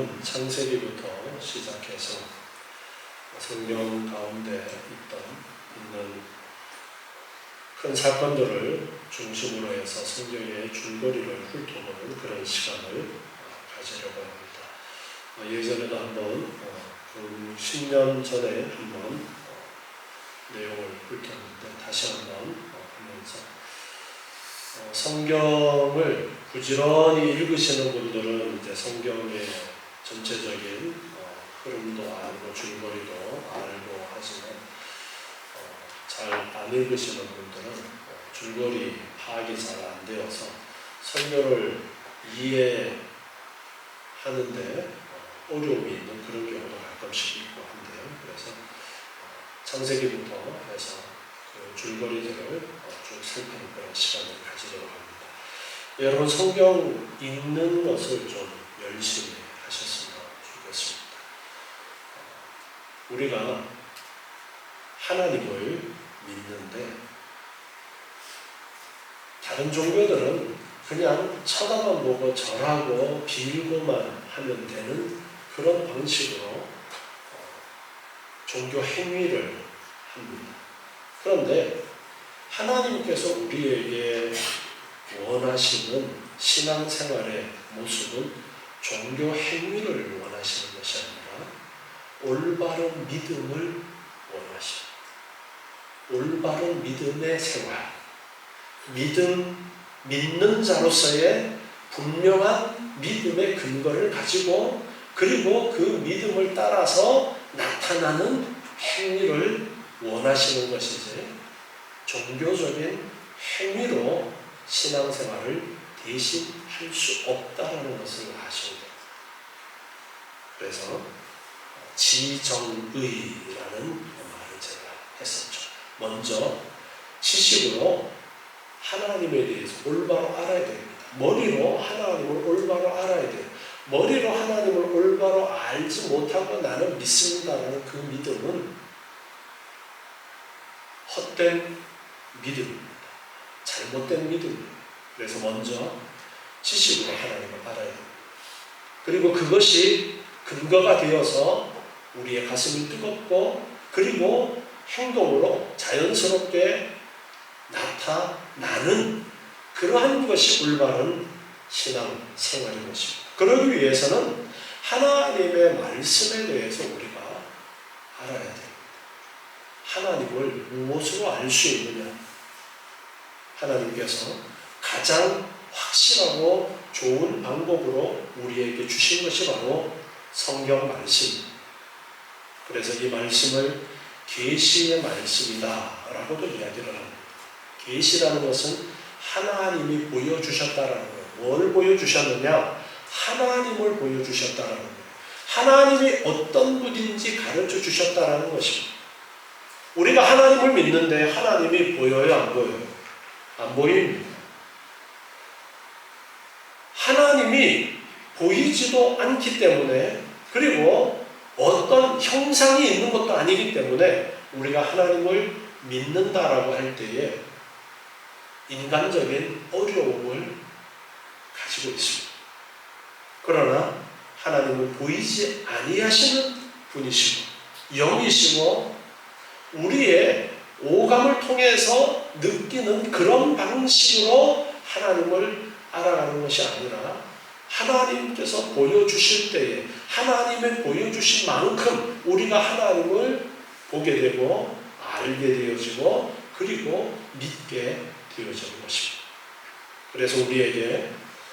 우리는 창세기부터 시작해서 성경 가운데 있는 큰 사건들을 중심으로 해서 성경의 줄거리를 훑어보는 그런 시간을 가지려고 합니다. 예전에도 한번 10년 전에 한번 내용을 훑었는데 다시 한번 하면서 성경을 부지런히 읽으시는 분들은 이제 성경의 전체적인 흐름도 알고 줄거리도 알고 하지만 잘 안 읽으시는 분들은 줄거리 파악이 잘 안 되어서 성경을 이해하는데 어려움이 있는 그런 경우도 가끔씩 있고 한데요. 그래서 창세기부터 해서 그 줄거리들을 쭉 살피는 그런 시간을 가지려고 합니다. 여러분 성경 읽는 것을 좀 열심히 하셨으면 좋겠습니다. 우리가 하나님을 믿는데 다른 종교들은 그냥 쳐다만 보고 절하고 빌고만 하면 되는 그런 방식으로 종교 행위를 합니다. 그런데 하나님께서 우리에게 원하시는 신앙생활의 모습은 종교 행위를 원하시는 것이 아니라 올바른 믿음을 원하십니다. 올바른 믿음의 생활, 믿는 자로서의 분명한 믿음의 근거를 가지고 그리고 그 믿음을 따라서 나타나는 행위를 원하시는 것이지 종교적인 행위로 신앙생활을 대신 할 수 없다는 것을 아셔야 됩니다. 그래서 지정의라는 말을 제가 했었죠. 먼저 지식으로 하나님에 대해서 올바로 알아야 됩니다. 머리로 하나님을 올바로 알아야 돼요. 머리로 하나님을 올바로 알지 못하고 나는 믿습니다라는 그 믿음은 헛된 믿음입니다. 잘못된 믿음입니다. 그래서 먼저 지식으로 하나님을 알아야 됩니다. 그리고 그것이 근거가 되어서 우리의 가슴이 뜨겁고 그리고 행동으로 자연스럽게 나타나는 그러한 것이 올바른 신앙 생활인 것입니다. 그러기 위해서는 하나님의 말씀에 대해서 우리가 알아야 됩니다. 하나님을 무엇으로 알 수 있느냐? 하나님께서 가장 확실하고 좋은 방법으로 우리에게 주신 것이 바로 성경 말씀입니다. 그래서 이 말씀을 계시의 말씀이다 라고도 이야기를 합니다. 계시라는 것은 하나님이 보여주셨다라는 거예요. 뭘 보여주셨느냐? 하나님을 보여주셨다라는 거예요. 하나님이 어떤 분인지 가르쳐 주셨다라는 것입니다. 우리가 하나님을 믿는데 하나님이 보여요? 안 보여요? 안 보입니다. 하나님이 보이지도 않기 때문에 그리고 어떤 형상이 있는 것도 아니기 때문에 우리가 하나님을 믿는다라고 할 때에 인간적인 어려움을 가지고 있습니다. 그러나 하나님은 보이지 아니하시는 분이시고 영이시고 우리의 오감을 통해서 느끼는 그런 방식으로 하나님을 알아가는 것이 아니라 하나님께서 보여주실 때에 하나님의 보여주신 만큼 우리가 하나님을 보게 되고 알게 되어지고 그리고 믿게 되어지는 것입니다. 그래서 우리에게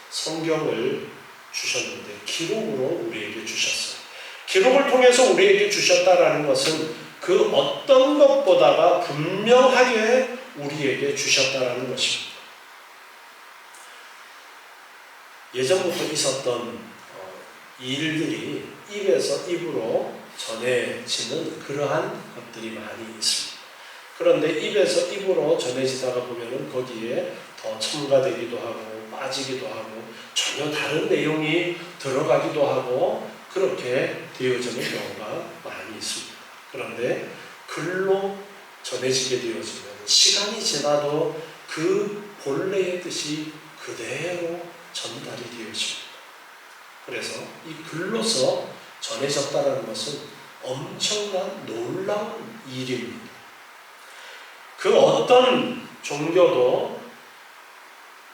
성경을 주셨는데 기록으로 우리에게 주셨어요. 기록을 통해서 우리에게 주셨다라는 것은 그 어떤 것보다가 분명하게 우리에게 주셨다라는 것입니다. 예전부터 있었던 일들이 입에서 입으로 전해지는 그러한 것들이 많이 있습니다. 그런데 입에서 입으로 전해지다가 보면은 거기에 더 첨가되기도 하고 빠지기도 하고 전혀 다른 내용이 들어가기도 하고 그렇게 되어지는 경우가 많이 있습니다. 그런데 글로 전해지게 되어지면 시간이 지나도 그 본래의 뜻이 그대로 전달이 되어집니다. 그래서 이 글로서 전해졌다는 것은 엄청난 놀라운 일입니다. 그 어떤 종교도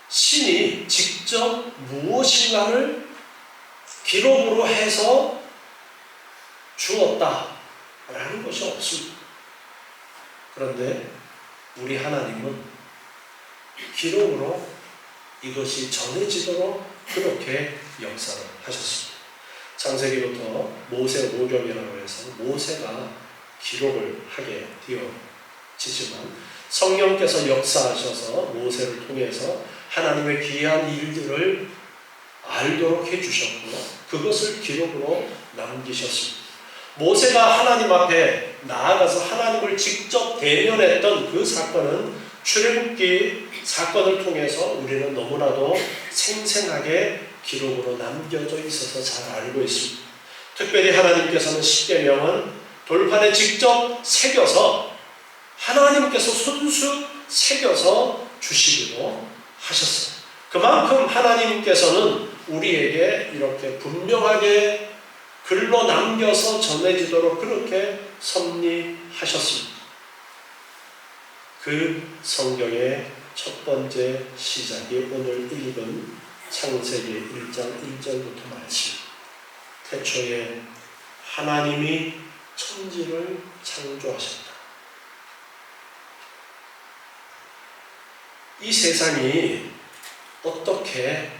신이 직접 무엇인가를 기록으로 해서 주었다라는 것이 없습니다. 그런데 우리 하나님은 기록으로 이것이 전해지도록 그렇게 역사를 하셨습니다. 창세기부터 모세 오경이라고 해서 모세가 기록을 하게 되어지지만 성령께서 역사하셔서 모세를 통해서 하나님의 귀한 일들을 알도록 해주셨고 그것을 기록으로 남기셨습니다. 모세가 하나님 앞에 나아가서 하나님을 직접 대면했던 그 사건은 출애굽기 사건을 통해서 우리는 너무나도 생생하게 기록으로 남겨져 있어서 잘 알고 있습니다. 특별히 하나님께서는 십계명은 돌판에 직접 새겨서 하나님께서 손수 새겨서 주시기도 하셨어요. 그만큼 하나님께서는 우리에게 이렇게 분명하게 글로 남겨서 전해지도록 그렇게 섭리하셨습니다. 그 성경의 첫 번째 시작이 오늘 읽은 창세기 1장 1절부터 말씀. 태초에 하나님이 천지를 창조하셨다. 이 세상이 어떻게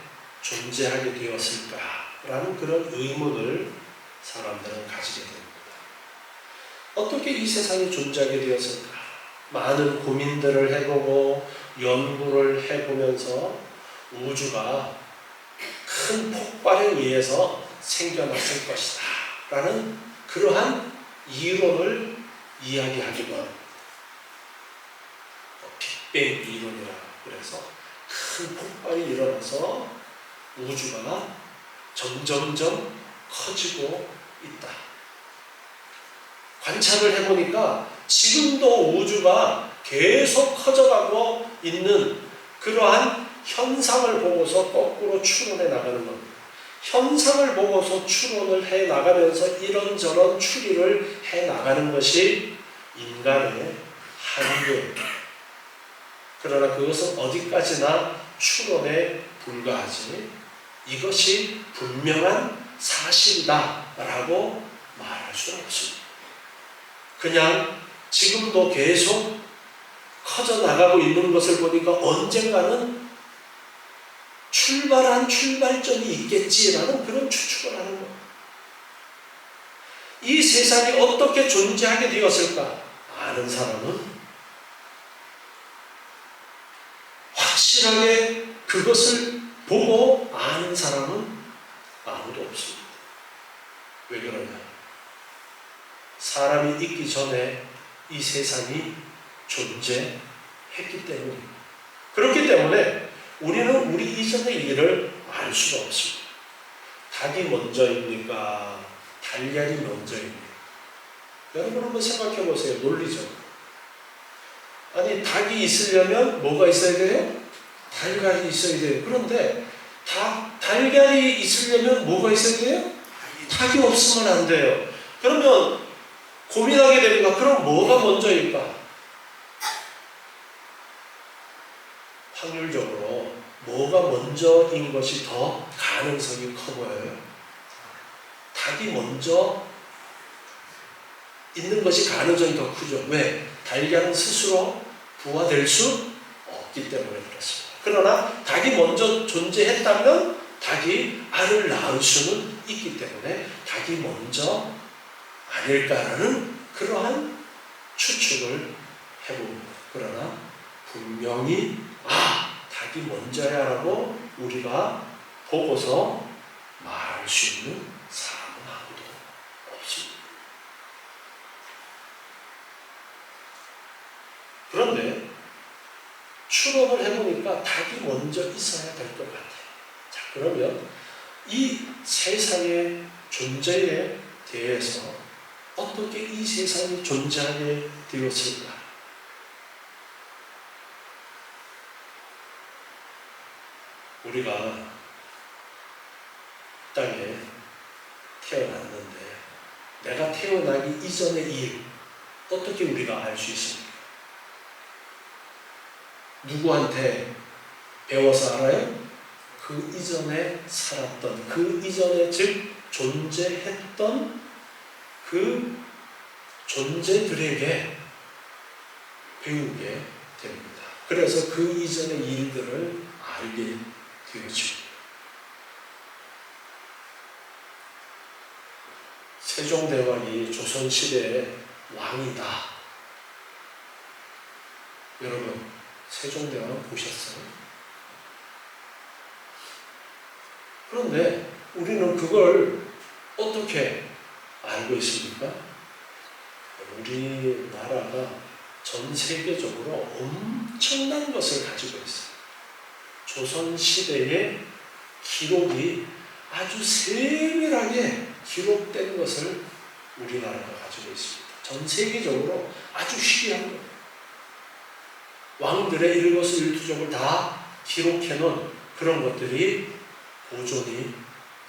존재하게 되었을까라는 그런 의문을 사람들은 가지게 됩니다. 어떻게 이 세상이 존재하게 되었을까? 많은 고민들을 해보고 연구를 해보면서 우주가 큰 폭발에 의해서 생겨났을 것이다 라는 그러한 이론을 이야기하기도 합니다. 빅뱅 이론이라고 그래서 큰 폭발이 일어나서 우주가 점점점 커지고 있다. 관찰을 해보니까 지금도 우주가 계속 커져가고 있는 그러한 현상을 보고서 거꾸로 추론해 나가는 겁니다. 현상을 보고서 추론을 해 나가면서 이런저런 추리를 해 나가는 것이 인간의 한계입니다. 그러나 그것은 어디까지나 추론에 불과하지 이것이 분명한 사실이다 라고 말할 수는 없습니다. 그냥 지금도 계속 커져나가고 있는 것을 보니까 언젠가는 출발한 출발점이 있겠지라는 그런 추측을 하는 겁니다. 이 세상이 어떻게 존재하게 되었을까? 아는 사람은 확실하게 그것을 보고 아는 사람은 아무도 없습니다. 왜 그러냐? 사람이 있기 전에 이 세상이 존재했기 때문입니다. 그렇기 때문에 우리는 우리 이전의 일을 알 수가 없습니다. 닭이 먼저입니까? 달걀이 먼저입니까? 여러분 한번 생각해 보세요. 논리적으로. 아니 닭이 있으려면 뭐가 있어야 돼요? 달걀이 있어야 돼요. 그런데 달걀이 있으려면 뭐가 있어야 돼요? 닭이 없으면 안 돼요. 그러면 고민하게 됩니다. 그럼 뭐가 먼저일까? 확률적으로 뭐가 먼저인 것이 더 가능성이 커 보여요. 닭이 먼저 있는 것이 가능성이 더 크죠. 왜? 달걀은 스스로 부화될 수 없기 때문에 그렇습니다. 그러나 닭이 먼저 존재했다면 닭이 알을 낳을 수는 있기 때문에 닭이 먼저 아닐까라는 그러한 추측을 해봅니다. 그러나 분명히 닭이 먼저야라고 우리가 보고서 말할 수 있는 사람은 아무도 없습니다. 그런데 추론을 해보니까 닭이 먼저 있어야 될 것 같아요. 자, 그러면 이 세상의 존재에 대해서 어떻게 이 세상이 존재하게 되었을까? 우리가 땅에 태어났는데 내가 태어나기 이전의 일 어떻게 우리가 알 수 있습니까? 누구한테 배워서 알아요? 그 이전에 살았던, 그 이전에 즉 존재했던 그 존재들에게 배우게 됩니다. 그래서 그 이전의 일들을 알게 되어집니다. 세종대왕이 조선시대의 왕이다. 여러분, 세종대왕 보셨어요? 그런데 우리는 그걸 어떻게 알고 있습니까? 우리나라가 전 세계적으로 엄청난 것을 가지고 있어요. 조선시대의 기록이 아주 세밀하게 기록된 것을 우리나라가 가지고 있습니다. 전 세계적으로 아주 희귀한 거예요. 왕들의 일거수일투족을 다 기록해놓은 그런 것들이 보존이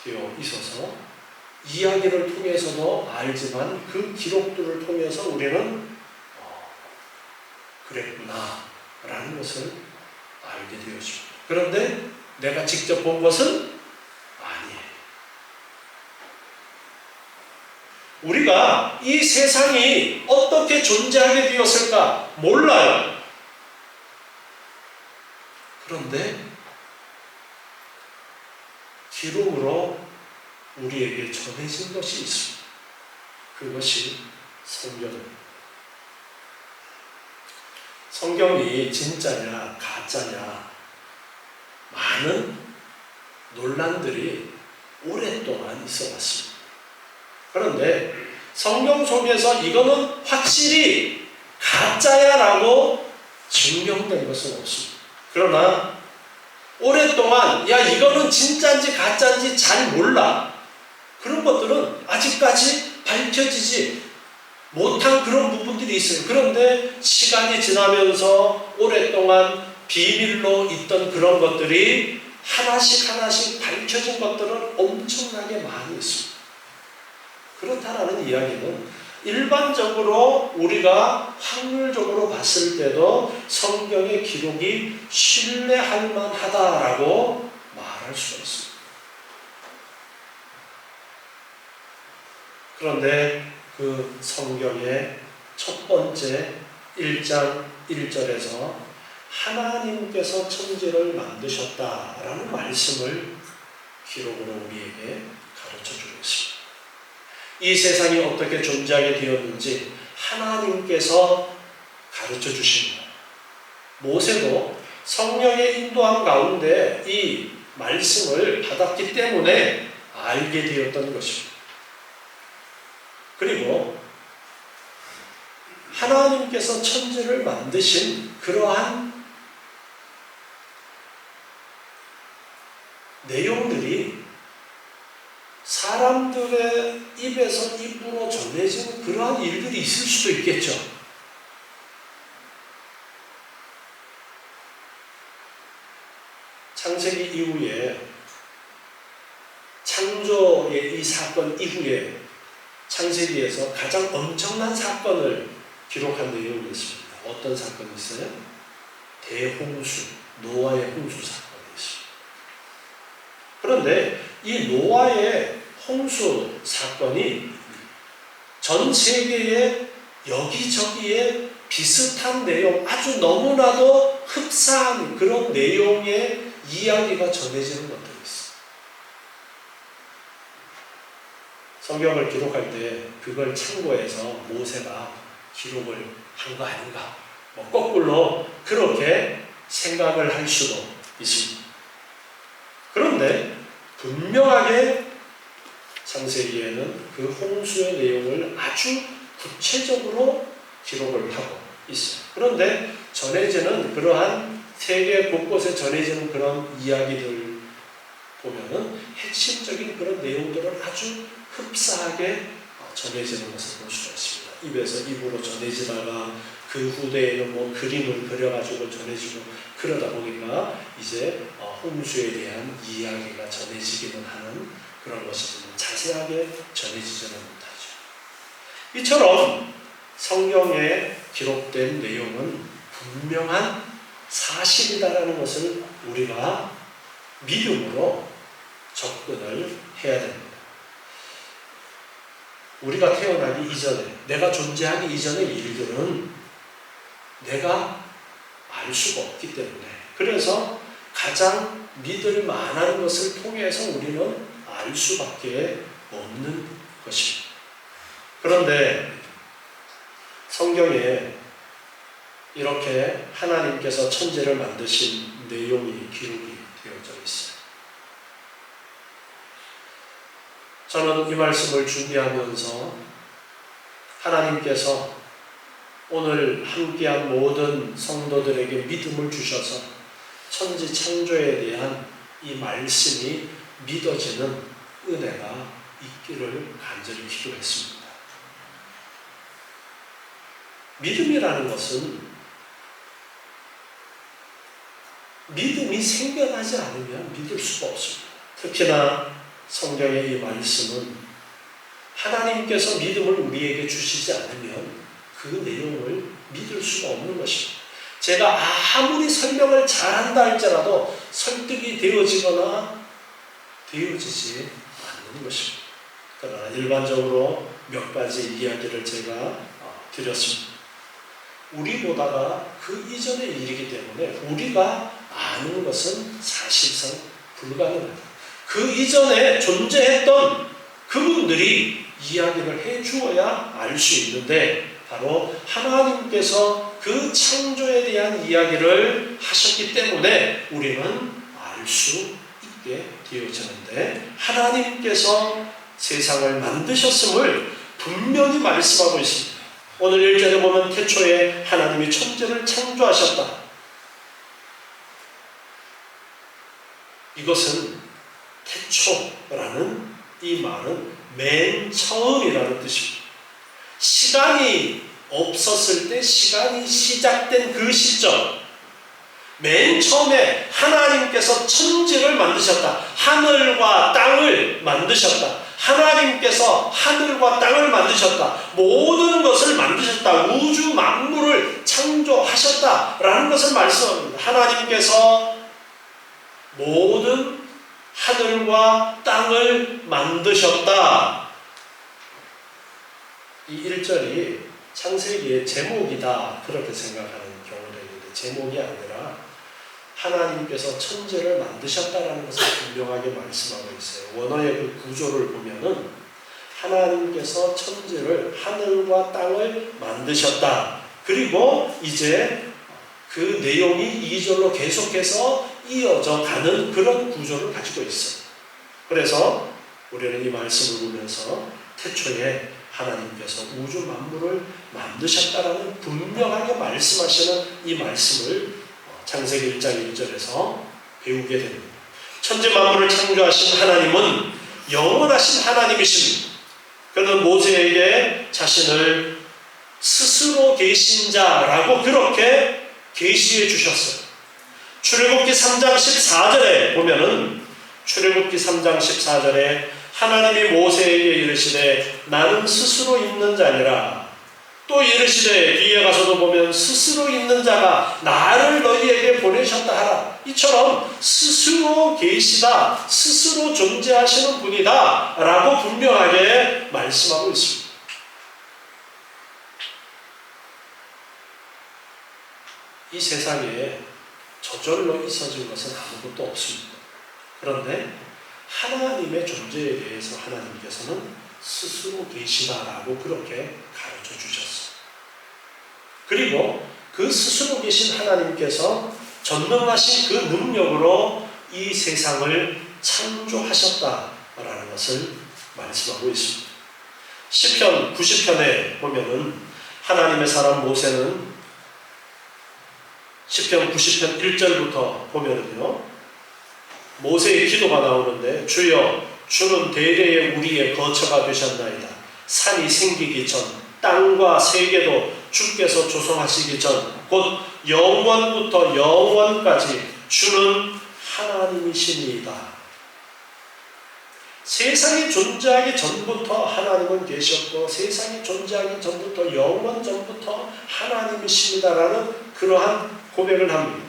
되어 있어서 이야기를 통해서도 알지만 그 기록들을 통해서 우리는 그랬구나 라는 것을 알게 되었습니다. 그런데 내가 직접 본 것은 아니에요. 우리가 이 세상이 어떻게 존재하게 되었을까 몰라요. 그런데 기록으로 우리에게 전해진 것이 있습니다. 그것이 성경입니다. 성경이 진짜냐 가짜냐 많은 논란들이 오랫동안 있어 왔습니다. 그런데 성경 속에서 이거는 확실히 가짜야 라고 증명된 것은 없습니다. 그러나 오랫동안 야 이거는 진짜인지 가짜인지 잘 몰라. 그런 것들은 아직까지 밝혀지지 못한 그런 부분들이 있어요. 그런데 시간이 지나면서 오랫동안 비밀로 있던 그런 것들이 하나씩 밝혀진 것들은 엄청나게 많이 있습니다. 그렇다라는 이야기는 일반적으로 우리가 확률적으로 봤을 때도 성경의 기록이 신뢰할 만하다라고 말할 수가 있습니다. 그런데 그 성경의 첫 번째 1장 1절에서 하나님께서 천지를 만드셨다라는 말씀을 기록으로 우리에게 가르쳐주고 있습니다. 이 세상이 어떻게 존재하게 되었는지 하나님께서 가르쳐 주십니다. 모세도 성령의 인도함 가운데 이 말씀을 받았기 때문에 알게 되었던 것입니다. 그리고 하나님께서 천지를 만드신 그러한 내용들이 사람들의 입에서 입으로 전해진 그러한 일들이 있을 수도 있겠죠. 창세기 이후에 창조의 이 사건 이후에 창세기에서 가장 엄청난 사건을 기록한 내용이 있습니다. 어떤 사건이 있어요? 대홍수, 노아의 홍수 사건이 있습니다. 그런데 이 노아의 홍수 사건이 전 세계에 여기저기에 비슷한 내용, 아주 너무나도 흡사한 그런 내용의 이야기가 전해지는 것들이 있어요. 성경을 기록할 때 그걸 참고해서 모세가 기록을 한 거 아닌가, 거꾸로 그렇게 생각을 할 수도 있습니다. 그런데 분명하게 창세기에는 그 홍수의 내용을 아주 구체적으로 기록을 하고 있어요. 그런데 전해지는 그러한 세계 곳곳에 전해지는 그런 이야기들 보면은 핵심적인 그런 내용들을 아주 흡사하게 전해지는 것을 볼 수가 있습니다. 입에서 입으로 전해지다가 그 후대에는 뭐 그림을 그려가지고 전해지고 그러다 보니까 이제 홍수에 대한 이야기가 전해지기는 하는 그런 것이 자세하게 전해지지는 못하죠. 이처럼 성경에 기록된 내용은 분명한 사실이다라는 것을 우리가 믿음으로 접근을 해야 됩니다. 우리가 태어나기 이전에, 내가 존재하기 이전의 일들은 내가 알 수가 없기 때문에, 그래서 가장 믿을 만한 것을 통해서 우리는 알 수밖에 없는 것입니다. 그런데 성경에 이렇게 하나님께서 천지를 만드신 내용이 기록이 되어져 있어요. 저는 이 말씀을 준비하면서 하나님께서 오늘 함께한 모든 성도들에게 믿음을 주셔서 천지 창조에 대한 이 말씀이 믿어지는 은혜가 있기를 간절히 기도했습니다. 믿음이라는 것은 믿음이 생겨나지 않으면 믿을 수가 없습니다. 특히나 성경의 이 말씀은 하나님께서 믿음을 우리에게 주시지 않으면 그 내용을 믿을 수가 없는 것입니다. 제가 아무리 설명을 잘한다 할지라도 설득이 되어지거나 되어지지 않는 것입니다. 그러나 일반적으로 몇 가지 이야기를 제가 드렸습니다. 우리보다가 그 이전의 일이기 때문에 우리가 아는 것은 사실상 불가능합니다. 그 이전에 존재했던 그분들이 이야기를 해주어야 알 수 있는데, 바로 하나님께서 그 창조에 대한 이야기를 하셨기 때문에 우리는 알 수 있게 되어지는데, 하나님께서 세상을 만드셨음을 분명히 말씀하고 있습니다. 오늘 1절에 보면 태초에 하나님이 천지를 창조하셨다. 이것은 태초라는 이 말은 맨 처음이라는 뜻입니다. 시간이 없었을 때, 시간이 시작된 그 시점, 맨 처음에 하나님께서 천지를 만드셨다. 하늘과 땅을 만드셨다. 하나님께서 하늘과 땅을 만드셨다. 모든 것을 만드셨다. 우주 만물을 창조하셨다라는 것을 말씀합니다. 하나님께서 모든 하늘과 땅을 만드셨다. 이 1절이 창세기의 제목이다, 그렇게 생각하는 경우도 있는데, 제목이 아니라 하나님께서 천지를 만드셨다라는 것을 분명하게 말씀하고 있어요. 원어의 그 구조를 보면은 하나님께서 천지를, 하늘과 땅을 만드셨다. 그리고 이제 그 내용이 2절로 계속해서 이어져 가는 그런 구조를 가지고 있어요. 그래서 우리는 이 말씀을 보면서 태초에 하나님께서 우주 만물을 만드셨다라는 분명하게 말씀하시는 이 말씀을 창세기 1장 1절에서 배우게 됩니다. 천지 만물을 창조하신 하나님은 영원하신 하나님이십니다. 그는 모세에게 자신을 스스로 계신 자라고 그렇게 계시해 주셨어요. 출애굽기 3장 14절에 보면은, 출애굽기 3장 14절에 하나님이 모세에게 이르시되 나는 스스로 있는 자니라. 또 이르시되, 뒤에 가서도 보면 스스로 있는 자가 나를 너희에게 보내셨다 하라. 이처럼 스스로 계시다, 스스로 존재하시는 분이다 라고 분명하게 말씀하고 있습니다. 이 세상에 저절로 있어진 것은 아무것도 없습니다. 그런데 하나님의 존재에 대해서 하나님께서는 스스로 계시다라고 그렇게 가르쳐 주셨어요. 그리고 그 스스로 계신 하나님께서 전능하신 그 능력으로 이 세상을 창조하셨다라는 것을 말씀하고 있습니다. 시편 90편에 보면은 하나님의 사람 모세는 시편 90편 1절부터 보면은요, 모세의 기도가 나오는데, 주여 주는 대대의 우리의 거처가 되셨나이다. 산이 생기기 전, 땅과 세계도 주께서 조성하시기 전, 곧 영원부터 영원까지 주는 하나님이시니이다. 세상이 존재하기 전부터 하나님은 계셨고 세상이 존재하기 전부터 영원 전부터 하나님이십니다라는 그러한 고백을 합니다.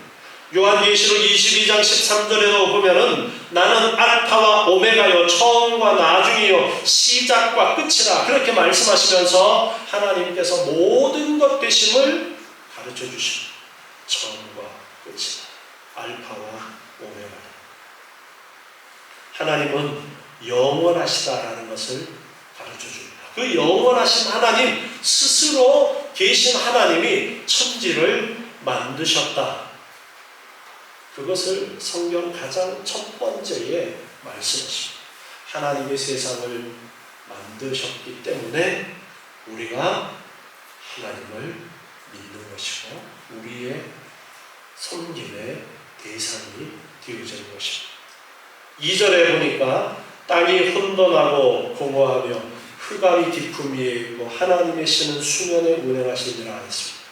요한계시록 22장 13절에도 보면은 나는 알파와 오메가요 처음과 나중이요 시작과 끝이라 그렇게 말씀하시면서 하나님께서 모든 것 되심을 가르쳐 주십니다. 처음과 끝이다. 알파와 오메가다. 하나님은 영원하시다라는 것을 가르쳐 줍니다. 그 영원하신 하나님 스스로 계신 하나님이 천지를 만드셨다. 그것을 성경 가장 첫 번째에 말씀하십니다. 하나님이 세상을 만드셨기 때문에 우리가 하나님을 믿는 것이고 우리의 섬김의 대상이 되어지는 것입니다. 2절에 보니까 땅이 혼돈하고 공허하며 흑암이 깊음 위에 있고 하나님의 신은 수면에 운행하시니라 했습니다.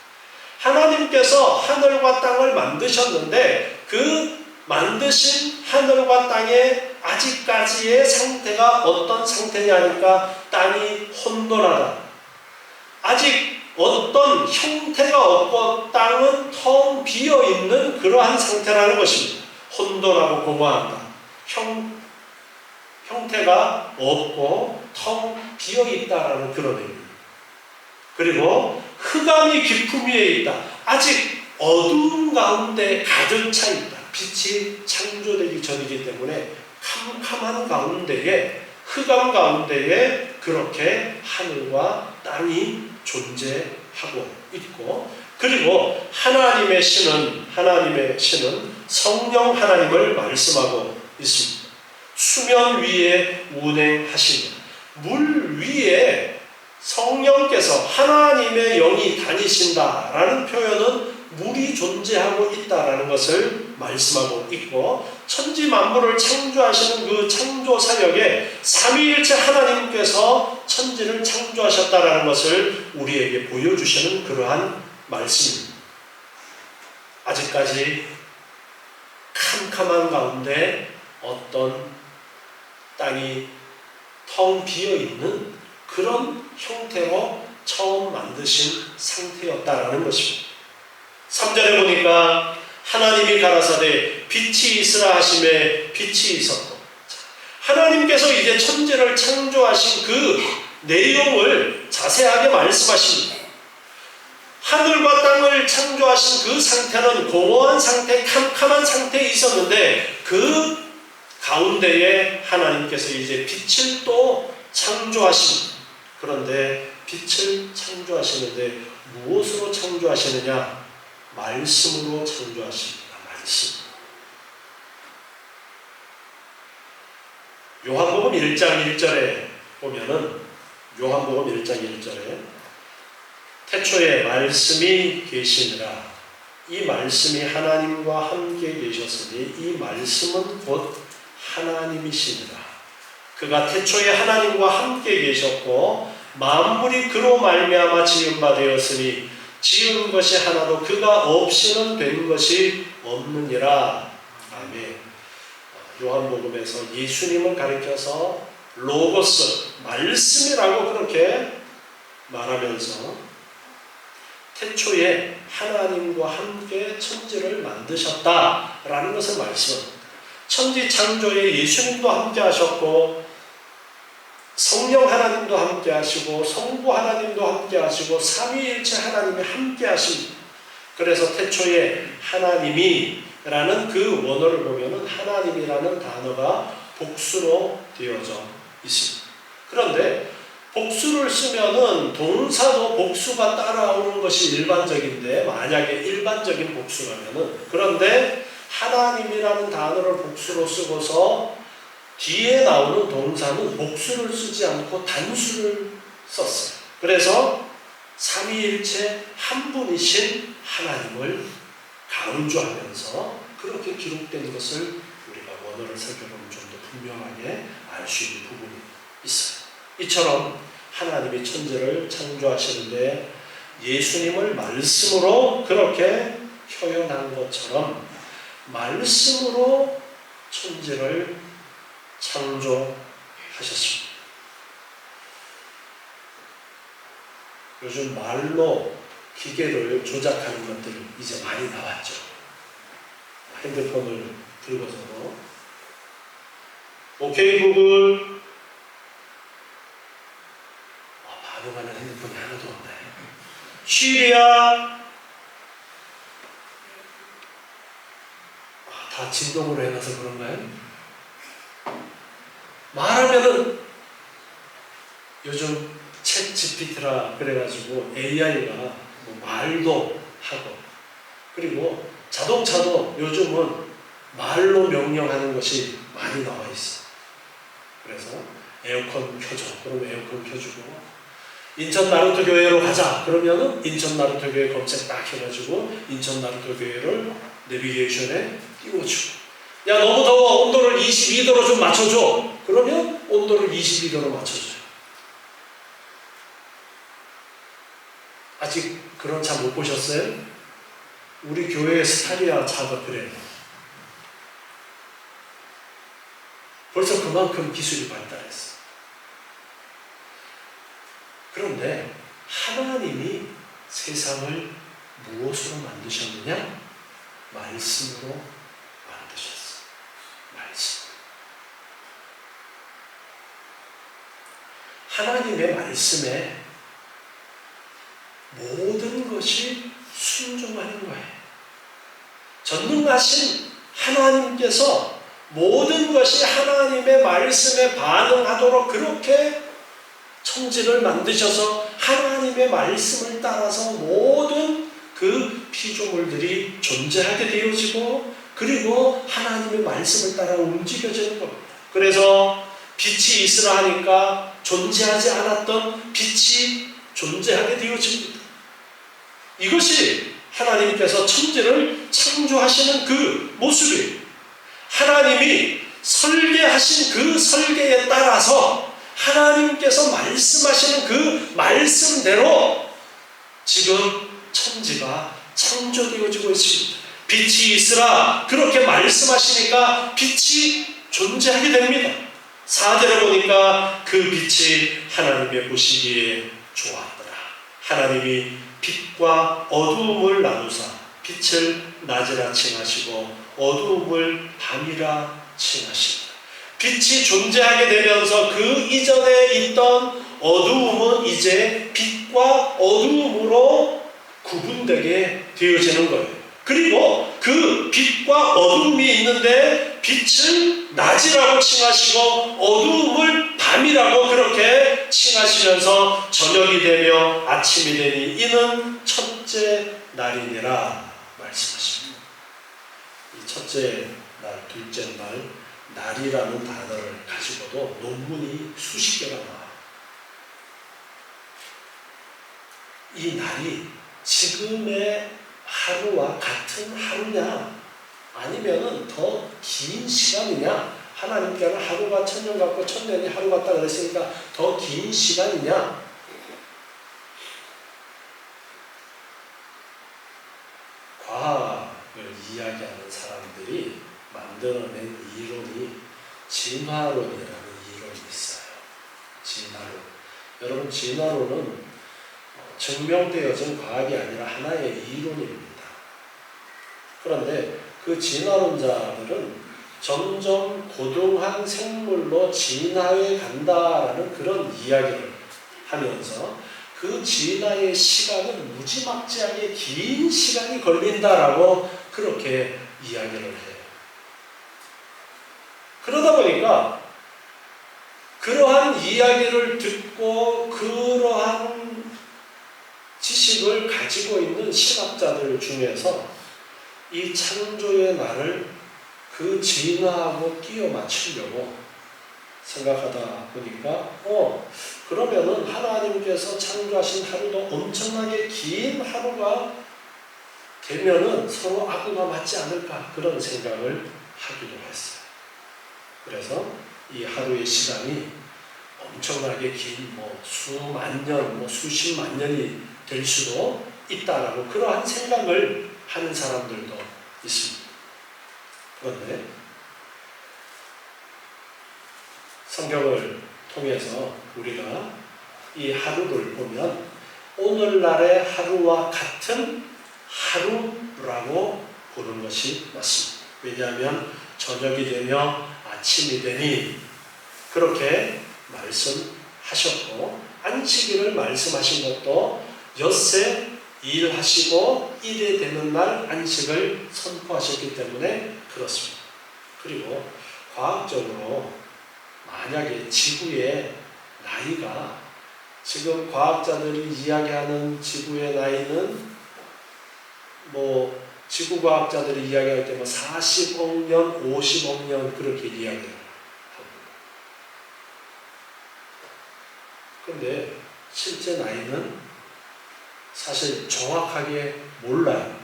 하나님께서 하늘과 땅을 만드셨는데 그 만드신 하늘과 땅의 아직까지의 상태가 어떤 상태냐니까 땅이 혼돈하다. 아직 어떤 형태가 없고 땅은 텅 비어있는 그러한 상태라는 것입니다. 혼돈하고 공허하다. 형태가 없고 텅 비어있다라는 그런 의미입니다. 그리고 흑암이 깊음 위에 있다. 아직 어두운 가운데 가득 차 있다. 빛이 창조되기 전이기 때문에 캄캄한 가운데에 흑암 가운데에 그렇게 하늘과 땅이 존재하고 있고 그리고 하나님의 신은 성령 하나님을 말씀하고 있습니다. 수면 위에 운행하시니 물 위에 성령께서 하나님의 영이 다니신다라는 표현은 물이 존재하고 있다라는 것을 말씀하고 있고 천지 만물을 창조하시는 그 창조 사역에 삼위일체 하나님께서 천지를 창조하셨다라는 것을 우리에게 보여주시는 그러한 말씀입니다. 아직까지 캄캄한 가운데 어떤 땅이 텅 비어있는 그런 형태로 처음 만드신 상태였다라는 것입니다. 3절에 보니까 하나님이 가라사대 빛이 있으라 하심에 빛이 있었고 하나님께서 이제 천지를 창조하신 그 내용을 자세하게 말씀하십니다. 하늘과 땅을 창조하신 그 상태는 공허한 상태, 캄캄한 상태에 있었는데 그 가운데에 하나님께서 이제 빛을 또 창조하십니다. 그런데 빛을 창조하시는데 무엇으로 창조하시느냐? 말씀으로 창조하십니다. 말씀. 요한복음 1장 1절에 보면은 요한복음 1장 1절에 태초에 말씀이 계시니라. 이 말씀이 하나님과 함께 계셨으니 이 말씀은 곧 하나님이시니라. 그가 태초에 하나님과 함께 계셨고 만물이 그로 말미암아 지은 바 되었으니 지은 것이 하나도 그가 없이는 된 것이 없느니라. 아멘. 요한복음에서 예수님을 가리켜서 로고스, 말씀이라고 그렇게 말하면서 태초에 하나님과 함께 천지를 만드셨다라는 것을 말씀합니다. 천지 창조에 예수님도 함께 하셨고 성령 하나님도 함께 하시고 성부 하나님도 함께 하시고 삼위일체 하나님이 함께 하십니다. 그래서 태초에 하나님이라는 그 원어를 보면은 하나님이라는 단어가 복수로 되어져 있습니다. 그런데 복수를 쓰면은 동사도 복수가 따라오는 것이 일반적인데 만약에 일반적인 복수라면은 그런데 하나님이라는 단어를 복수로 쓰고서 뒤에 나오는 동사는 복수를 쓰지 않고 단수를 썼어요. 그래서 삼위일체 한 분이신 하나님을 강조하면서 그렇게 기록된 것을 우리가 원어를 살펴보면 좀 더 분명하게 알 수 있는 부분이 있어요. 이처럼 하나님이 천지를 창조하시는데 예수님을 말씀으로 그렇게 표현한 것처럼 말씀으로 천지를 창조하셨다. 하셨습니다. 요즘 말로 기계를 조작하는 것들 이제 많이 나왔죠. 핸드폰을 들고서도 오케이 구글, 반응하는 핸드폰이 하나도 없네. 시리아, 다 진동으로 해놔서 그런가요? 말하면은 요즘 챗 GPT라 그래가지고 AI가 뭐 말도 하고, 그리고 자동차도 요즘은 말로 명령하는 것이 많이 나와 있어. 그래서 에어컨 켜줘. 그러면 에어컨 켜주고, 인천 나루터 교회로 가자. 그러면은 인천 나루터 교회 검색 딱 해가지고 인천 나루터 교회를 내비게이션에 띄워주고, 야 너무 더워. 온도를 22도로 좀 맞춰줘. 그러면 온도를 22도로 맞춰줘요. 아직 그런 차 못 보셨어요? 우리 교회의 스타리아 차가 그래요. 벌써 그만큼 기술이 발달했어. 그런데 하나님이 세상을 무엇으로 만드셨느냐? 말씀으로 만드셨어. 말씀. 하나님의 말씀에 모든 것이 순종하는 거예요. 전능하신 하나님께서 모든 것이 하나님의 말씀에 반응하도록 그렇게 천지를 만드셔서 하나님의 말씀을 따라서 모든 그 피조물들이 존재하게 되어지고, 그리고 하나님의 말씀을 따라 움직여지는 겁니다. 그래서 빛이 있으라 하니까 존재하지 않았던 빛이 존재하게 되어집니다. 이것이 하나님께서 천지를 창조하시는 그 모습이에요. 하나님이 설계하신 그 설계에 따라서 하나님께서 말씀하시는 그 말씀대로 지금 천지가 창조되어지고 있습니다. 빛이 있으라 그렇게 말씀하시니까 빛이 존재하게 됩니다. 4절에 보니까 그 빛이 하나님의 보시기에 좋았더라. 하나님이 빛과 어두움을 나누사 빛을 낮이라 칭하시고 어두움을 밤이라 칭하십니다. 빛이 존재하게 되면서 그 이전에 있던 어두움은 이제 빛과 어두움으로 구분되게 되어지는 거예요. 그리고 그 빛과 어두움이 있는데 빛을 낮이라고 칭하시고 어두움을 밤이라고 그렇게 칭하시면서 저녁이 되며 아침이 되니 이는 첫째 날이니라 말씀하십니다. 이 첫째 날, 둘째 날, 날이라는 단어를 가지고도 논문이 수십 개가 나와요. 이 날이 지금의 하루와 같은 하루냐, 아니면은 더 긴 시간이냐, 하나님께는 하루가 천년 같고 천년이 하루 같다 그랬으니까 더 긴 시간이냐, 과학을 이야기하는 사람들이 만들어낸 이론이 진화론이라는 이론이 있어요. 진화론. 여러분, 진화론은 증명되어진 과학이 아니라 하나의 이론입니다. 그런데 그 진화론자들은 점점 고등한 생물로 진화해 간다라는 그런 이야기를 하면서 그 진화의 시간은 무지막지하게 긴 시간이 걸린다라고 그렇게 이야기를 해요. 그러다 보니까 그러한 이야기를 듣고 그러한 지식을 가지고 있는 신학자들 중에서 이 창조의 날을 그 진화하고 끼워 맞추려고 생각하다 보니까 그러면은 하나님께서 창조하신 하루도 엄청나게 긴 하루가 되면은 서로 아구가 맞지 않을까, 그런 생각을 하기도 했어요. 그래서 이 하루의 시간이 엄청나게 긴 수만 년, 수십만 년이 될 수도 있다라고 그러한 생각을 하는 사람들도 있습니다. 그런데 성경을 통해서 우리가 이 하루를 보면 오늘날의 하루와 같은 하루라고 보는 것이 맞습니다. 왜냐하면 저녁이 되며 아침이 되니 그렇게 말씀하셨고, 안식일을 말씀하신 것도 엿새 일하시고 일이 되는 날 안식을 선포하셨기 때문에 그렇습니다. 그리고 과학적으로 만약에 지구의 나이가, 지금 과학자들이 이야기하는 지구의 나이는 지구과학자들이 이야기할 때 40억 년, 50억 년 그렇게 이야기를 합니다. 그런데 실제 나이는 사실 정확하게 몰라요.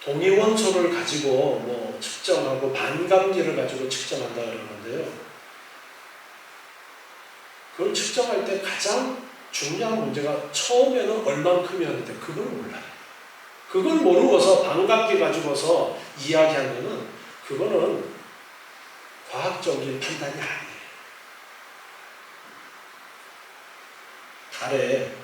동위원소를 가지고 측정하고 반감기를 가지고 측정한다 그러는데요. 그걸 측정할 때 가장 중요한 문제가 처음에는 얼만큼이었는데 그걸 몰라요. 그걸 모르고서 반감기 가지고서 이야기하면은 그거는 과학적인 판단이 아니에요. 달에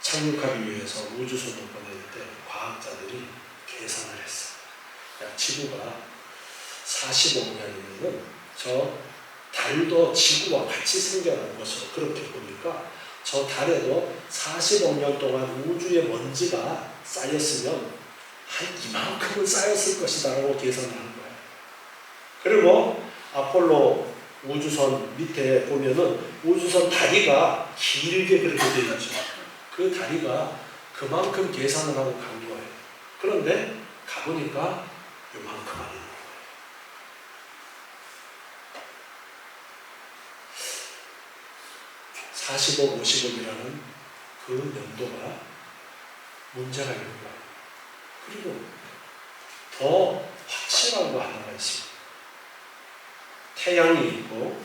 착륙하기 위해서 우주선을 보낼 때 과학자들이 계산을 했어요. 지구가 45억 년이면은 저 달도 지구와 같이 생겨난 것으로 그렇게 보니까 저 달에도 40억 년 동안 우주의 먼지가 쌓였으면 한 이만큼은 쌓였을 것이다 라고 계산을 한 거예요. 그리고 아폴로 우주선 밑에 보면은 우주선 다리가 길게 그렇게 되어 있죠. 그 다리가 그만큼 계산을 하고 간 거예요. 그런데 가보니까 요만큼 아닌 거예요. 40억, 50억이라는 그 연도가 문제가 있는 거예요. 그리고 더 확실한 거 하나가 있습니다. 태양이 있고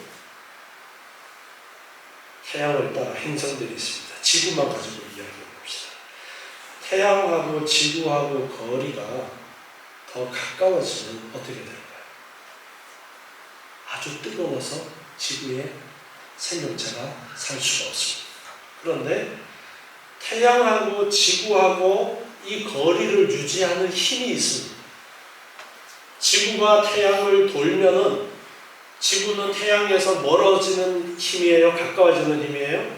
태양을 따라 행성들이 있습니다. 지구만 가지고 이야기해 봅시다. 태양하고 지구하고 거리가 더 가까워지면 어떻게 될까요? 아주 뜨거워서 지구에 생명체가 살 수가 없습니다. 그런데 태양하고 지구하고 이 거리를 유지하는 힘이 있습니다. 지구가 태양을 돌면은 지구는 태양에서 멀어지는 힘이에요? 가까워지는 힘이에요?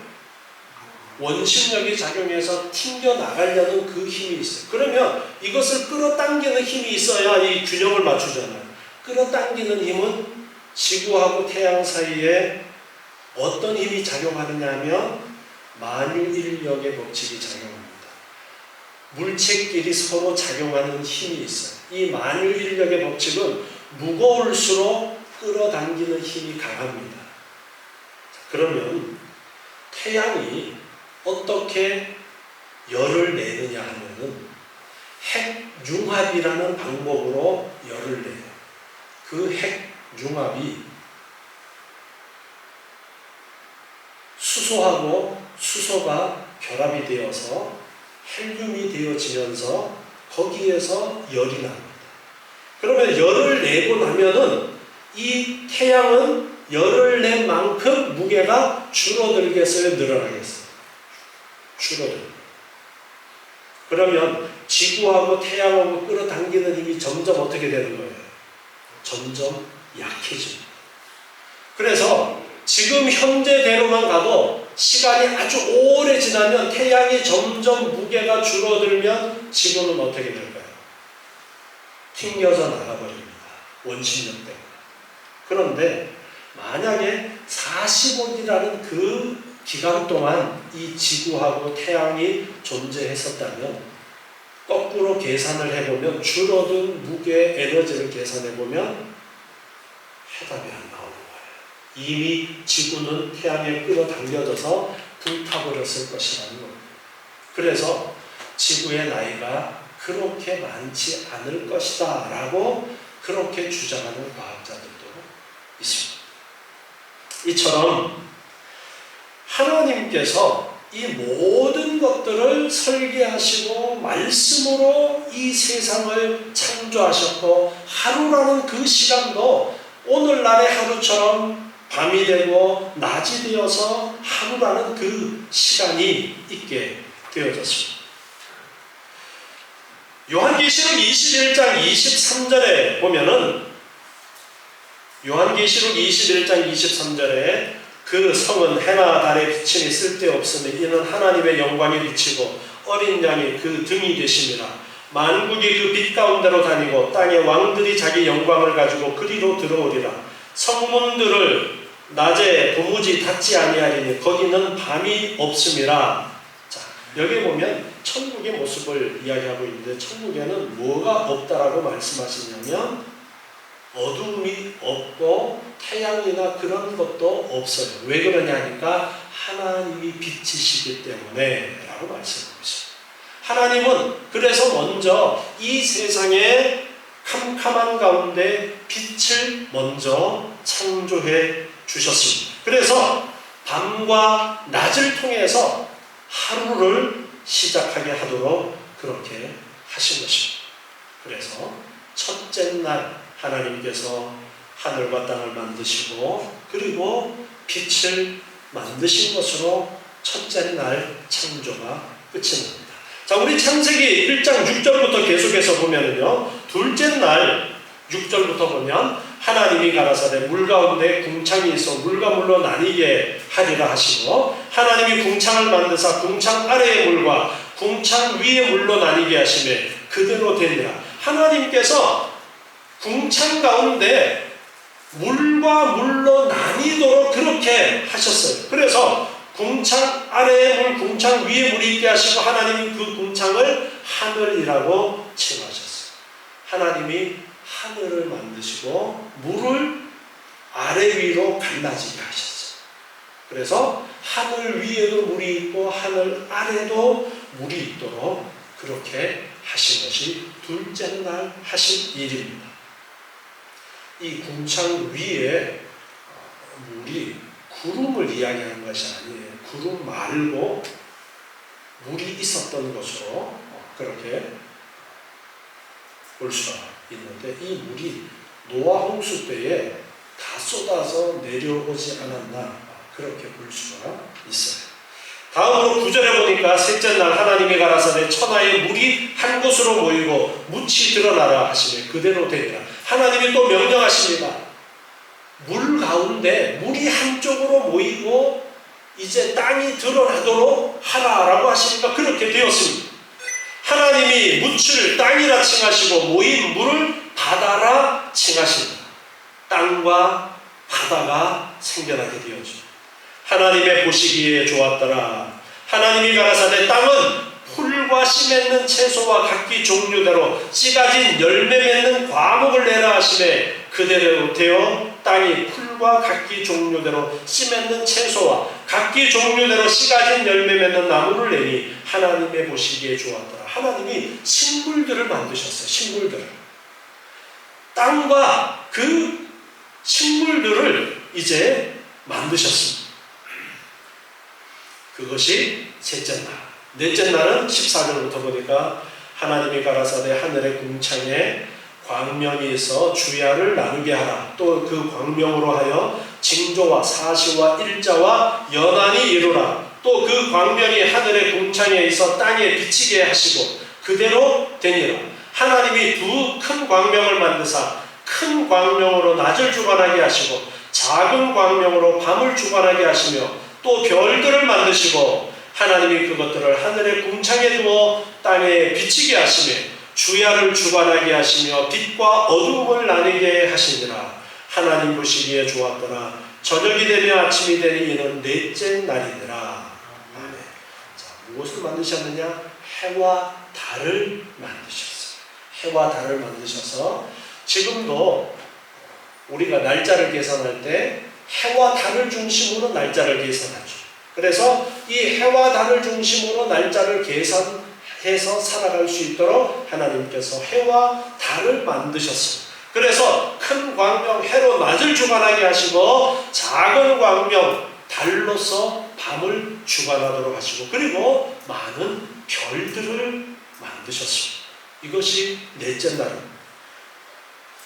원심력이 작용해서 튕겨나가려는 그 힘이 있어요. 그러면 이것을 끌어당기는 힘이 있어야 이 균형을 맞추잖아요. 끌어당기는 힘은 지구하고 태양 사이에 어떤 힘이 작용하느냐 하면 만유인력의 법칙이 작용합니다. 물체끼리 서로 작용하는 힘이 있어요. 이 만유인력의 법칙은 무거울수록 끌어당기는 힘이 강합니다. 그러면 태양이 어떻게 열을 내느냐 하면은 핵융합이라는 방법으로 열을 내요. 그 핵융합이 수소하고 수소가 결합이 되어서 헬륨이 되어지면서 거기에서 열이 납니다. 그러면 열을 내고 나면은 이 태양은 열을 낸 만큼 무게가 줄어들겠어요? 늘어나겠어요? 줄어듭니다. 그러면 지구하고 태양하고 끌어당기는 힘이 점점 어떻게 되는 거예요? 점점 약해집니다. 그래서 지금 현재대로만 가도 시간이 아주 오래 지나면 태양이 점점 무게가 줄어들면 지구는 어떻게 될까요? 튕겨져 나가버립니다. 원심력 때문에. 그런데 만약에 40억이라는 그 기간 동안 이 지구하고 태양이 존재했었다면 거꾸로 계산을 해보면 줄어든 무게 에너지를 계산해보면 해답이 안 나오는 거예요. 이미 지구는 태양에 끌어당겨져서 불타버렸을 것이라는 겁니다. 그래서 지구의 나이가 그렇게 많지 않을 것이다 라고 그렇게 주장하는 과학자들도 있습니다. 이처럼 하나님께서 이 모든 것들을 설계하시고 말씀으로 이 세상을 창조하셨고 하루라는 그 시간도 오늘날의 하루처럼 밤이 되고 낮이 되어서 하루라는 그 시간이 있게 되어졌습니다. 요한계시록 21장 23절에 보면은 요한계시록 21장 23절에 그 성은 해나 달의 비침이 쓸데없으니 이는 하나님의 영광이 비치고 어린 양이 그 등이 되심이라. 만국이 그 빛 가운데로 다니고 땅의 왕들이 자기 영광을 가지고 그리로 들어오리라. 성문들을 낮에 도무지 닫지 아니하리니 거기는 밤이 없음이라. 자, 여기 보면 천국의 모습을 이야기하고 있는데 천국에는 뭐가 없다라고 말씀하시냐면 어두움이 없고 태양이나 그런 것도 없어요. 왜 그러냐 하니까 하나님이 빛이시기 때문에 라고 말씀하고 있습니다. 하나님은 그래서 먼저 이 세상의 캄캄한 가운데 빛을 먼저 창조해 주셨습니다. 그래서 밤과 낮을 통해서 하루를 시작하게 하도록 그렇게 하신 것입니다. 그래서 첫째 날 하나님께서 하늘과 땅을 만드시고 그리고 빛을 만드신 것으로 첫째 날 창조가 끝이 납니다. 자, 우리 창세기 1장 6절부터 계속해서 보면은요, 둘째 날 6절부터 보면 하나님이 가라사대 물 가운데 궁창이 있어 물과 물로 나뉘게 하리라 하시고 하나님이 궁창을 만드사 궁창 아래의 물과 궁창 위의 물로 나뉘게 하시매 그대로 되니라. 하나님께서 궁창 가운데 물과 물로 나뉘도록 그렇게 하셨어요. 그래서 궁창 아래의 물, 궁창 위에 물이 있게 하시고 하나님이 그 궁창을 하늘이라고 칭하셨어요. 하나님이 하늘을 만드시고 물을 아래 위로 갈라지게 하셨어요. 그래서 하늘 위에도 물이 있고 하늘 아래도 물이 있도록 그렇게 하신 것이 둘째 날 하신 일입니다. 이 궁창 위에 물이 구름을 이야기하는 것이 아니에요. 구름 말고 물이 있었던 것으로 그렇게 볼 수가 있는데 이 물이 노아 홍수 때에 다 쏟아서 내려오지 않았나 그렇게 볼 수가 있어요. 다음으로 9절에 보니까 셋째 날 하나님이 가라사대 천하의 물이 한 곳으로 모이고 묻이 드러나라 하시매 그대로 되리라. 하나님이 또 명령하십니다. 물 가운데 물이 한쪽으로 모이고 이제 땅이 드러나도록 하라라고 하시니까 그렇게 되었습니다. 하나님이 묻을 땅이라 칭하시고 모인 물을 바다라 칭하십니다. 땅과 바다가 생겨나게 되었죠. 하나님의 보시기에 좋았더라. 하나님이 가라사대 땅은 풀과 씨 맺는 채소와 각기 종류대로 씨 가진 열매 맺는 과목을 내라 하시매 그대로 되어 땅이 풀과 각기 종류대로 씨 맺는 채소와 각기 종류대로 씨 가진 열매 맺는 나무를 내니 하나님의 보시기에 좋았더라. 하나님이 식물들을 만드셨어요. 식물들을. 땅과 그 식물들을 이제 만드셨습니다. 그것이 셋째 날. 넷째 날은 14절부터 보니까 하나님이 가라사대 하늘의 궁창에 광명이 있어 주야를 나누게 하라. 또 그 광명으로 하여 징조와 사시와 일자와 연한이 이루라. 또 그 광명이 하늘의 궁창에 있어 땅에 비치게 하시고 그대로 되니라. 하나님이 두 큰 광명을 만드사 큰 광명으로 낮을 주관하게 하시고 작은 광명으로 밤을 주관하게 하시며 또 별들을 만드시고 하나님이 그것들을 하늘의 궁창에 두어 땅에 비치게 하시며 주야를 주관하게 하시며 빛과 어두움을 나뉘게 하시니라. 하나님 보시기에 좋았더라. 저녁이 되며 아침이 되니 이는 넷째 날이니라. 아멘. 자, 무엇을 만드셨느냐? 해와 달을 만드셨어요. 해와 달을 만드셔서 지금도 우리가 날짜를 계산할 때 해와 달을 중심으로 날짜를 계산하죠. 그래서 이 해와 달을 중심으로 날짜를 계산해서 살아갈 수 있도록 하나님께서 해와 달을 만드셨습니다. 그래서 큰 광명 해로 낮을 주관하게 하시고 작은 광명 달로서 밤을 주관하도록 하시고 그리고 많은 별들을 만드셨습니다. 이것이 넷째 날입니다.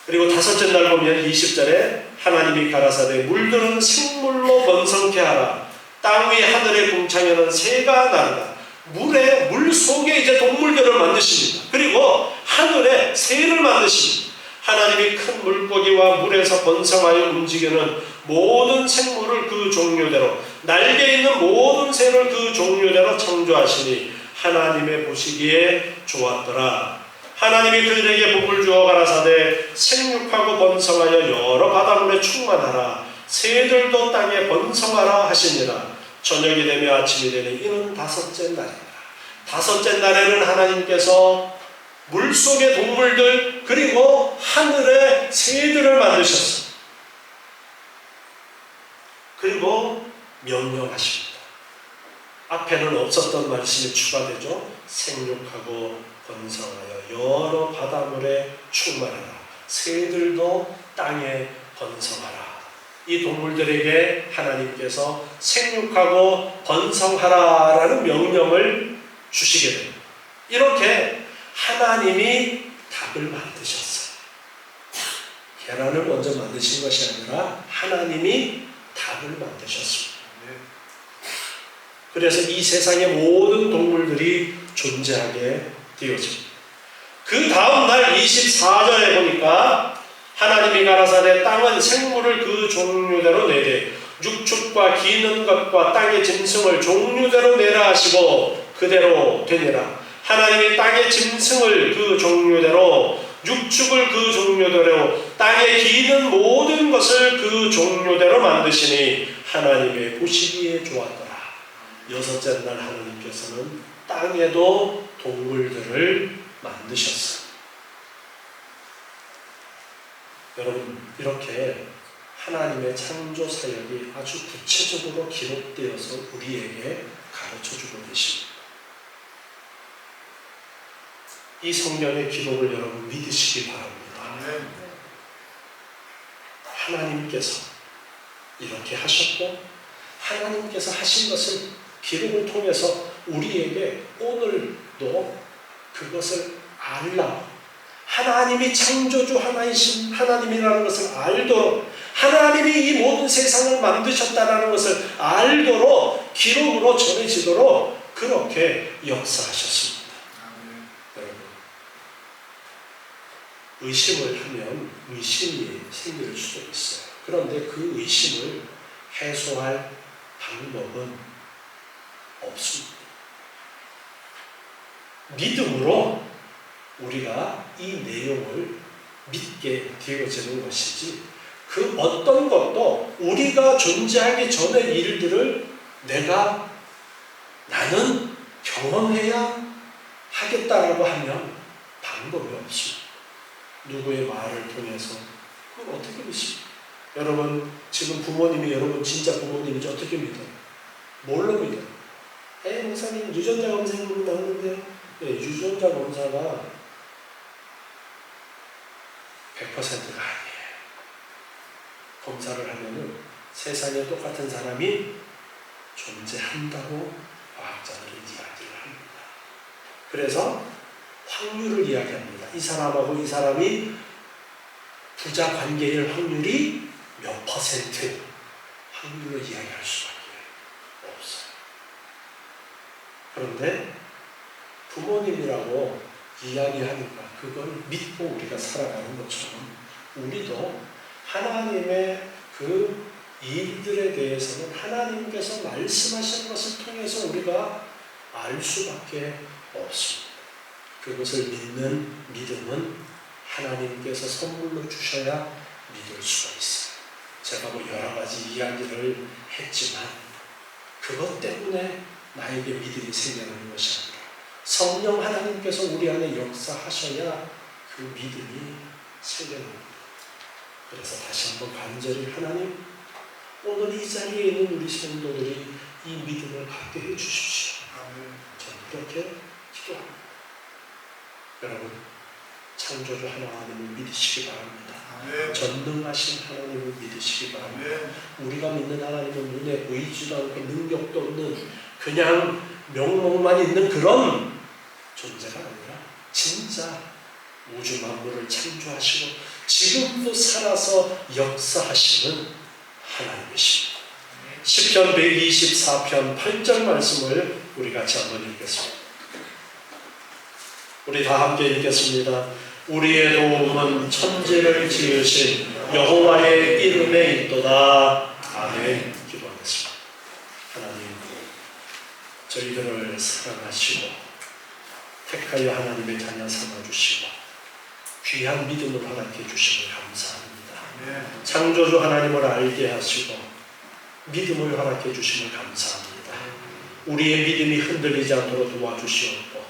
그리고 다섯째 날 보면 20절에 하나님이 가라사대 물들은 생물로 번성케 하라. 땅 위 하늘의 궁창에는 새가 나르다. 물 속에 이제 동물들을 만드십니다. 그리고 하늘에 새를 만드십니다. 하나님이 큰 물고기와 물에서 번성하여 움직이는 모든 생물을 그 종류대로, 날개 있는 모든 새를 그 종류대로 창조하시니 하나님의 보시기에 좋았더라. 하나님이 그들에게 복을 주어 가라사대 생육하고 번성하여 여러 바닷물에 충만하라. 새들도 땅에 번성하라 하시니라. 저녁이 되며 아침이 되니 이는 다섯째 날이라. 다섯째 날에는 하나님께서 물속의 동물들 그리고 하늘의 새들을 만드셨어요. 그리고 명령하십니다. 앞에는 없었던 말씀이 추가되죠. 생육하고 번성하여 여러 바닷물에 충만하라. 새들도 땅에 번성하라. 이 동물들에게 하나님께서 생육하고 번성하라라는 명령을 주시게 됩니다. 이렇게 하나님이 닭을 만드셨어요. 계란을 먼저 만드신 것이 아니라 하나님이 닭을 만드셨습니다. 그래서 이 세상의 모든 동물들이 존재하게 되어집니다. 그 다음 날 24절에 보니까 하나님이 가라사대 땅은 생물을 그 종류대로 내되 육축과 기는 것과 땅의 짐승을 종류대로 내라 하시고 그대로 되니라. 하나님이 땅의 짐승을 그 종류대로 육축을 그 종류대로 땅에 기는 모든 것을 그 종류대로 만드시니 하나님의 보시기에 좋았더라. 여섯째 날 하나님께서는 땅에도 동물들을 만드셨어요. 여러분, 이렇게 하나님의 창조 사역이 아주 구체적으로 기록되어서 우리에게 가르쳐주고 계십니다. 이 성경의 기록을 여러분 믿으시기 바랍니다. 하나님께서 이렇게 하셨고 하나님께서 하신 것을 기록을 통해서 우리에게 오늘도 그것을 알라, 하나님이 창조주 하나이신 하나님이라는 것을 알도록, 하나님이 이 모든 세상을 만드셨다는 것을 알도록 기록으로 전해지도록 그렇게 역사하셨습니다. 여러분, 의심을 하면 의심이 생길 수도 있어요. 그런데 그 의심을 해소할 방법은 없습니다. 믿음으로 우리가 이 내용을 믿게 되어지는 것이지, 그 어떤 것도 우리가 존재하기 전의 일들을 나는 경험해야 하겠다라고 하면 방법이 없습니다. 누구의 말을 통해서 그걸 어떻게 믿습니까? 여러분, 지금 부모님이 여러분 진짜 부모님인지 어떻게 믿어요? 뭘로 믿어요? 목사님 유전자 검사님 나오는데요. 네, 유전자 검사가 100%가 아니에요. 검사를 하면은 세상에 똑같은 사람이 존재한다고 과학자들은 이야기를 합니다. 그래서 확률을 이야기합니다. 이 사람하고 이 사람이 부자 관계일 확률이 몇 퍼센트 확률로 이야기할 수밖에 없어요. 그런데 부모님이라고 이야기하니까 그걸 믿고 우리가 살아가는 것처럼 우리도 하나님의 그 일들에 대해서는 하나님께서 말씀하신 것을 통해서 우리가 알 수밖에 없습니다. 그것을 믿는 믿음은 하나님께서 선물로 주셔야 믿을 수가 있어요. 제가 여러 가지 이야기를 했지만 그것 때문에 나에게 믿음이 생겨나는 것이 아니라 성령 하나님께서 우리 안에 역사하셔야 그 믿음이 생겨납니다. 그래서 다시 한번 간절히 하나님, 오늘 이 자리에 있는 우리 성도들이 이 믿음을 갖게 해주십시오. 저는 그렇게 기도합니다. 여러분, 창조주 하나님을 믿으시기 바랍니다. 전능하신 하나님을 믿으시기 바랍니다. 우리가 믿는 하나님은 눈에 보이지도 않고 능력도 없는 그냥 명목만 있는 그런 존재가 아니라 진짜 우주 만물을 창조하시고 지금도 살아서 역사하시는 하나님이십니다. 시편 124편 8절 말씀을 우리 같이 한번 읽겠습니다. 우리 다 함께 읽겠습니다. 우리의 도움은 천지를 지으신 여호와의 이름에 있도다. 아멘. 기도하겠습니다. 하나님, 저희들을 사랑하시고 택하여 하나님의 자녀 삼아주시고 귀한 믿음을 허락해 주심을 감사합니다. 창조주 하나님을 알게 하시고 믿음을 허락해 주심을 감사합니다. 우리의 믿음이 흔들리지 않도록 도와주시옵고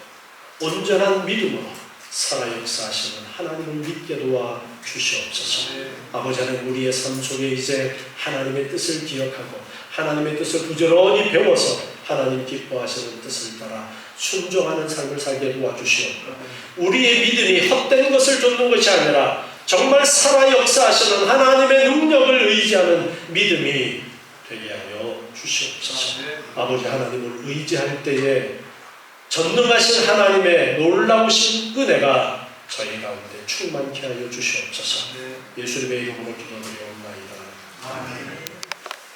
온전한 믿음으로 살아 역사하시는 하나님을 믿게 도와주시옵소서. 아버지 하나님, 우리의 삶 속에 이제 하나님의 뜻을 기억하고 하나님의 뜻을 부지런히 배워서 하나님 기뻐하시는 뜻을 따라 순종하는 삶을 살게 도와주시옵고 우리의 믿음이 헛된 것을 쫓는 것이 아니라 정말 살아 역사하시는 하나님의 능력을 의지하는 믿음이 되게 하여 주시옵소서. 아버지 하나님을 의지할 때에 전능하신 하나님의 놀라우신 은혜가 저희 가운데 충만케 하여 주시옵소서. 예수님의 이름으로 기도드리옵나이다. 아멘.